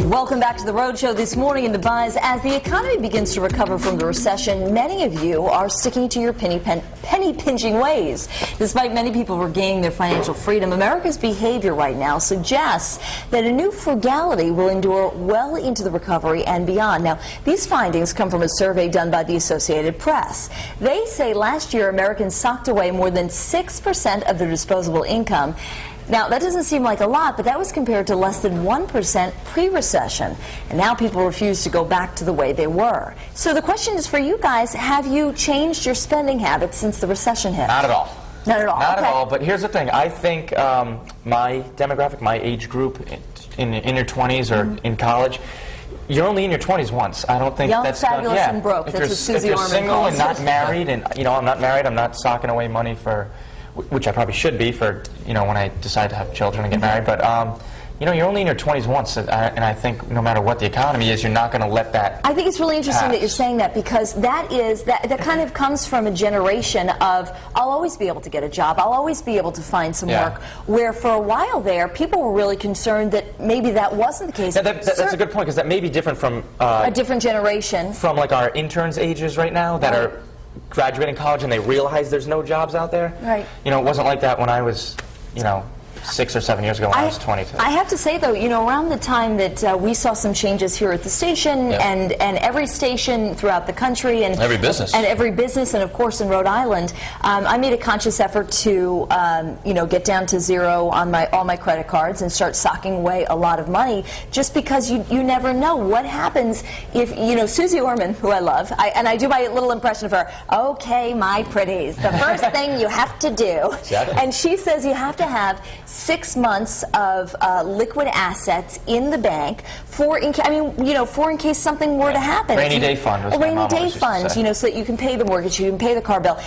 Welcome back to the Road Show this morning in the Buzz. As the economy begins to recover from the recession, many of you are sticking to your penny pinching ways. Despite many people regaining their financial freedom, America's behavior right now suggests that a new frugality will endure well into the recovery and beyond. Now, these findings come from a survey done by the Associated Press. They say last year Americans socked away more than 6% of their disposable income. Now, that doesn't seem like a lot, but that was compared to less than 1% pre-recession. And now people refuse to go back to the way they were. So the question is for you guys, have you changed your spending habits since the recession hit? Not at all. Not at all? Not okay. at all, but here's the thing. I think my demographic, my age group, in your 20s or in college, you're only in your 20s once. I don't think young, that's fabulous, and broke. That's what Susie Orman calls it. If you're single and not married, and I'm not married, I'm not socking away money for, which I probably should be for, when I decide to have children and get married. But you're only in your 20s once, and I think no matter what the economy is, you're not going to let that. I think it's really interesting that you're saying that, because that kind of comes from a generation of, I'll always be able to get a job, I'll always be able to find some work, where for a while there, people were really concerned that maybe that wasn't the case. Yeah, that's a good point, because that may be different from a different generation. From like our interns' ages right now that are graduating college and they realize there's no jobs out there. Right. It wasn't like that when I was, 6 or 7 years ago when I was 22. I have to say, though, around the time that we saw some changes here at the station, and every station throughout the country, and every business, and of course in Rhode Island, I made a conscious effort to, get down to zero on all my credit cards and start socking away a lot of money, just because you never know what happens if, Susie Orman, who I love, and I do my little impression of her. Okay, my pretties, the first thing you have to do, and she says you have to have 6 months of liquid assets in the bank for in case something were to happen. Rainy day fund. A rainy day fund, so that you can pay the mortgage, you can pay the car bill.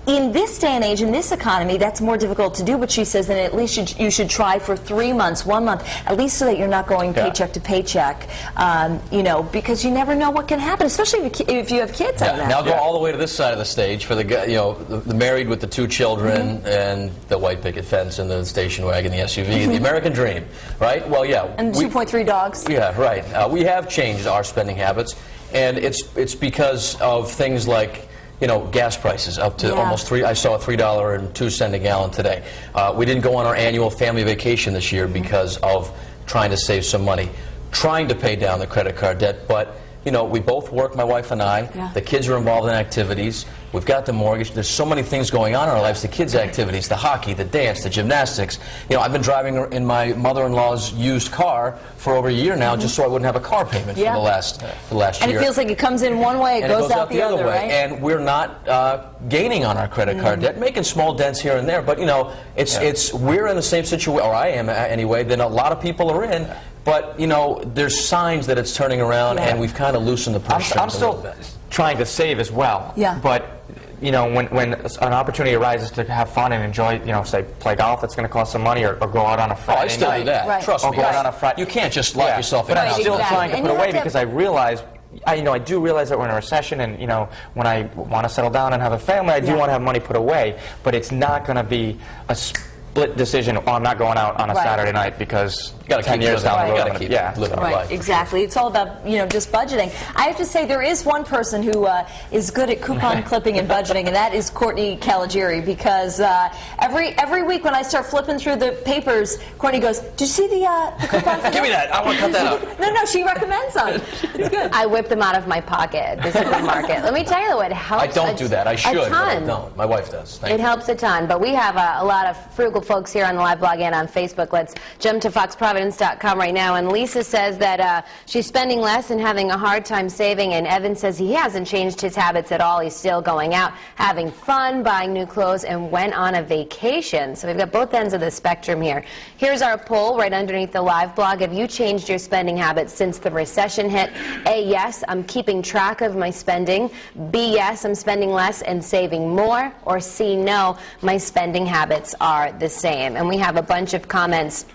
In this day and age, in this economy, that's more difficult to do, but she says that at least you should try for 3 months, 1 month, at least so that you're not going paycheck to paycheck, because you never know what can happen, especially if you have kids on that. Now go all the way to this side of the stage for the guy, the married with the 2 children and the white picket fence and the station wagon, the SUV, the American dream, right? Well, yeah. And 2.3 dogs. Yeah, right. We have changed our spending habits, and it's because of things like gas prices up to almost I saw a $3.02 a gallon today. We didn't go on our annual family vacation this year because of trying to save some money, trying to pay down the credit card debt, but we both work, my wife and I. The kids are involved in activities. We've got the mortgage. There's so many things going on in our lives, the kids' activities, the hockey, the dance, the gymnastics. I've been driving in my mother-in-law's used car for over a year now just so I wouldn't have a car payment for the last year. And it feels like it comes in one way, it goes out the other way. Right? And we're not gaining on our credit card debt, making small dents here and there, but we're in the same situation, or I am anyway, than a lot of people are in. But, there's signs that it's turning around, and we've kind of loosened the purse strings a little bit. I'm still trying to save as well. Yeah. But, when an opportunity arises to have fun and enjoy, say, play golf, that's going to cost some money, or go out on a Friday night. I still do that. Right. Trust me. Or go out on a Friday. You can't just lock yourself in. But I'm still trying to put away because I realize, I do realize that we're in a recession, and when I want to settle down and have a family, I do want to have money put away. But it's not going to be a split decision. Oh, I'm not going out on a Saturday night because you got to 10 years down the road, you got to keep living our life. Exactly. It's all about just budgeting. I have to say there is one person who is good at coupon clipping and budgeting, and that is Courtney Caligieri, because every week when I start flipping through the papers, Courtney goes, "Did you see the coupon?" Give me that. I want to cut that out. No, she recommends them. It's good. I whip them out of my pocket at the supermarket. Let me tell you, though, it helps. I don't do that. I should, but I ton. don't. My wife does. It helps a ton. But we have a lot of frugal folks here on the live blog and on Facebook. Let's jump to foxprovidence.com right now. And Lisa says that she's spending less and having a hard time saving. And Evan says he hasn't changed his habits at all. He's still going out, having fun, buying new clothes, and went on a vacation. So we've got both ends of the spectrum here. Here's our poll right underneath the live blog. Have you changed your spending habits since the recession hit? A, yes, I'm keeping track of my spending. B, yes, I'm spending less and saving more. Or C, no, my spending habits are the same. And we have a bunch of comments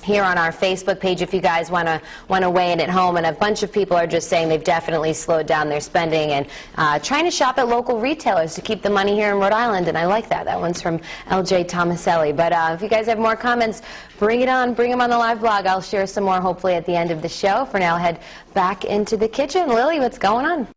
here on our Facebook page if you guys want to weigh in at home. And a bunch of people are just saying they've definitely slowed down their spending and trying to shop at local retailers to keep the money here in Rhode Island, and I like that. That one's from LJ Tomaselli. But if you guys have more comments, bring it on. Bring them on the live blog. I'll share some more hopefully at the end of the show. For now, head back into the kitchen. Lily, what's going on?